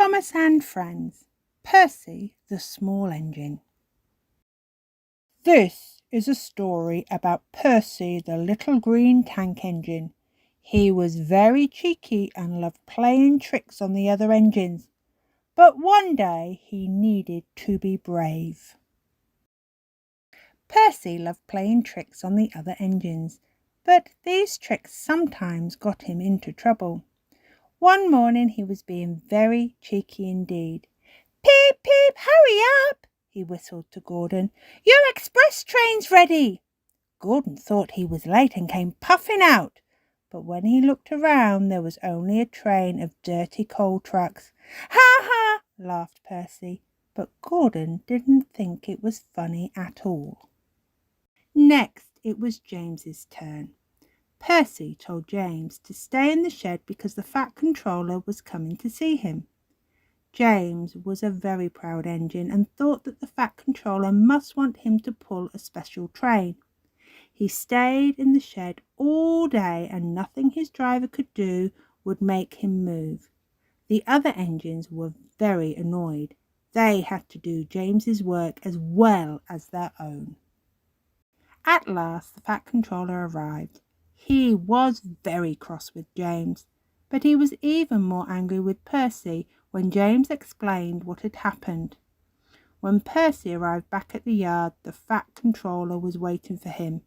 Thomas and Friends, Percy the Small Engine. This is a story about Percy the little green tank engine. He was very cheeky and loved playing tricks on the other engines, but one day he needed to be brave. Percy loved playing tricks on the other engines, but these tricks sometimes got him into trouble. One morning he was being very cheeky indeed. "Peep, peep, hurry up!" he whistled to Gordon. "Your express train's ready." Gordon thought he was late and came puffing out, but when he looked around there was only a train of dirty coal trucks. "Ha ha!" laughed Percy, but Gordon didn't think it was funny at all. Next it was James's turn. Percy told James to stay in the shed because the Fat Controller was coming to see him. James was a very proud engine and thought that the Fat Controller must want him to pull a special train. He stayed in the shed all day and nothing his driver could do would make him move. The other engines were very annoyed. They had to do James's work as well as their own. At last the Fat Controller arrived. He was very cross with James, but he was even more angry with Percy when James explained what had happened. When Percy arrived back at the yard, the Fat Controller was waiting for him.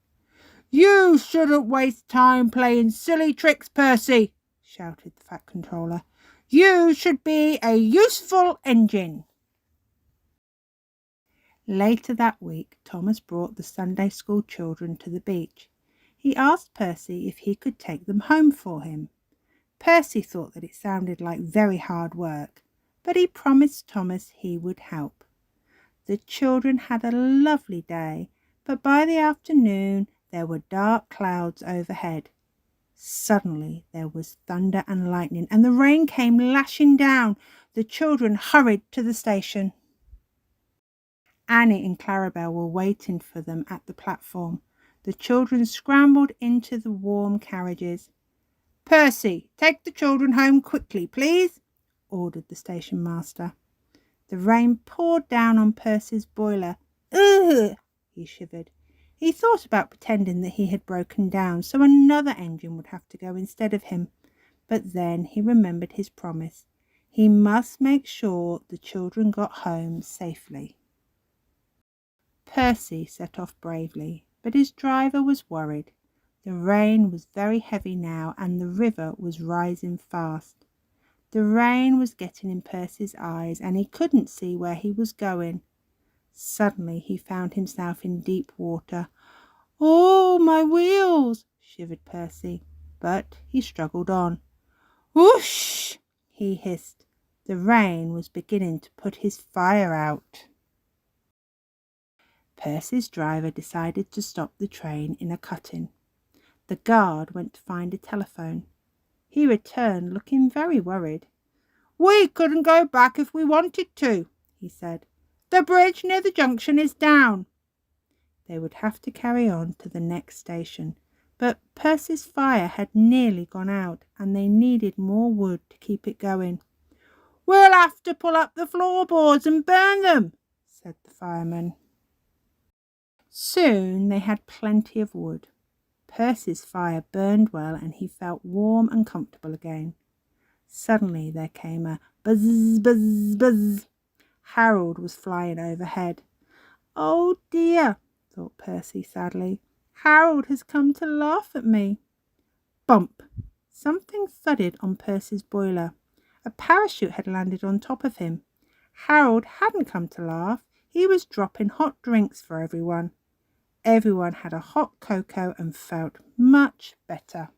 "You shouldn't waste time playing silly tricks, Percy," shouted the Fat Controller. "You should be a useful engine." Later that week, Thomas brought the Sunday school children to the beach. He asked Percy if he could take them home for him. Percy thought that it sounded like very hard work, but he promised Thomas he would help. The children had a lovely day, but by the afternoon there were dark clouds overhead. Suddenly there was thunder and lightning, and the rain came lashing down. The children hurried to the station. Annie and Clarabel were waiting for them at the platform. The children scrambled into the warm carriages. "Percy, take the children home quickly, please," ordered the station master. The rain poured down on Percy's boiler. "Ugh!" he shivered. He thought about pretending that he had broken down so another engine would have to go instead of him. But then he remembered his promise. He must make sure the children got home safely. Percy set off bravely, but his driver was worried. The rain was very heavy now and the river was rising fast. The rain was getting in Percy's eyes and he couldn't see where he was going. Suddenly he found himself in deep water. "Oh, my wheels!" shivered Percy, but he struggled on. "Whoosh!" he hissed. The rain was beginning to put his fire out. Percy's driver decided to stop the train in a cutting. The guard went to find a telephone. He returned looking very worried. "We couldn't go back if we wanted to," he said. "The bridge near the junction is down." They would have to carry on to the next station, but Percy's fire had nearly gone out and they needed more wood to keep it going. "We'll have to pull up the floorboards and burn them," said the fireman. Soon they had plenty of wood. Percy's fire burned well and he felt warm and comfortable again. Suddenly there came a buzz, buzz, buzz. Harold was flying overhead. "Oh dear," thought Percy sadly. "Harold has come to laugh at me." Bump! Something thudded on Percy's boiler. A parachute had landed on top of him. Harold hadn't come to laugh. He was dropping hot drinks for everyone. Everyone had a hot cocoa and felt much better.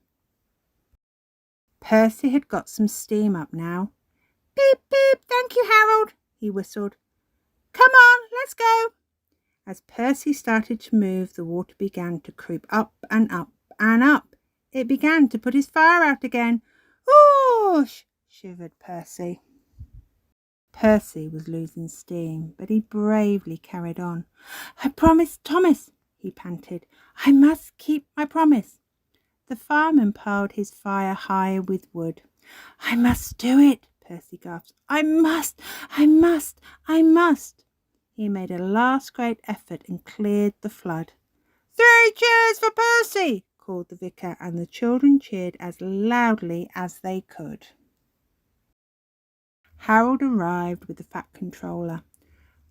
Percy had got some steam up now. "Beep, beep, thank you, Harold," he whistled. "Come on, let's go." As Percy started to move, the water began to creep up and up and up. It began to put his fire out again. "Whoosh!" shivered Percy. Percy was losing steam, but he bravely carried on. "I promised Thomas," he panted. "I must keep my promise." The fireman piled his fire higher with wood. "I must do it," Percy gasped. I must, I must, I must. He made a last great effort and cleared the flood. 3 cheers for Percy, called the vicar, and the children cheered as loudly as they could. Harold arrived with the Fat Controller.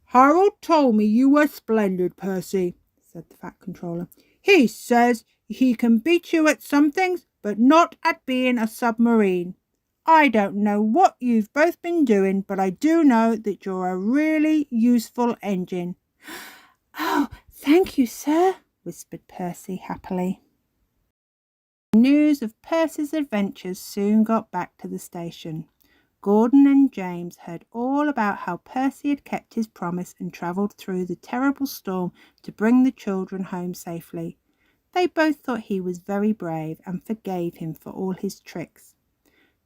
Harold told me you were splendid, Percy, said the Fat Controller. He says he can beat you at some things, but not at being a submarine. I don't know what you've both been doing, but I do know that you're a really useful engine. Oh, thank you, sir, whispered Percy happily. News of Percy's adventures soon got back to the station. Gordon and James heard all about how Percy had kept his promise and travelled through the terrible storm to bring the children home safely. They both thought he was very brave and forgave him for all his tricks.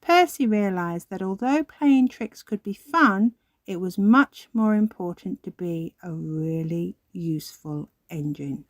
Percy realised that although playing tricks could be fun, it was much more important to be a really useful engine.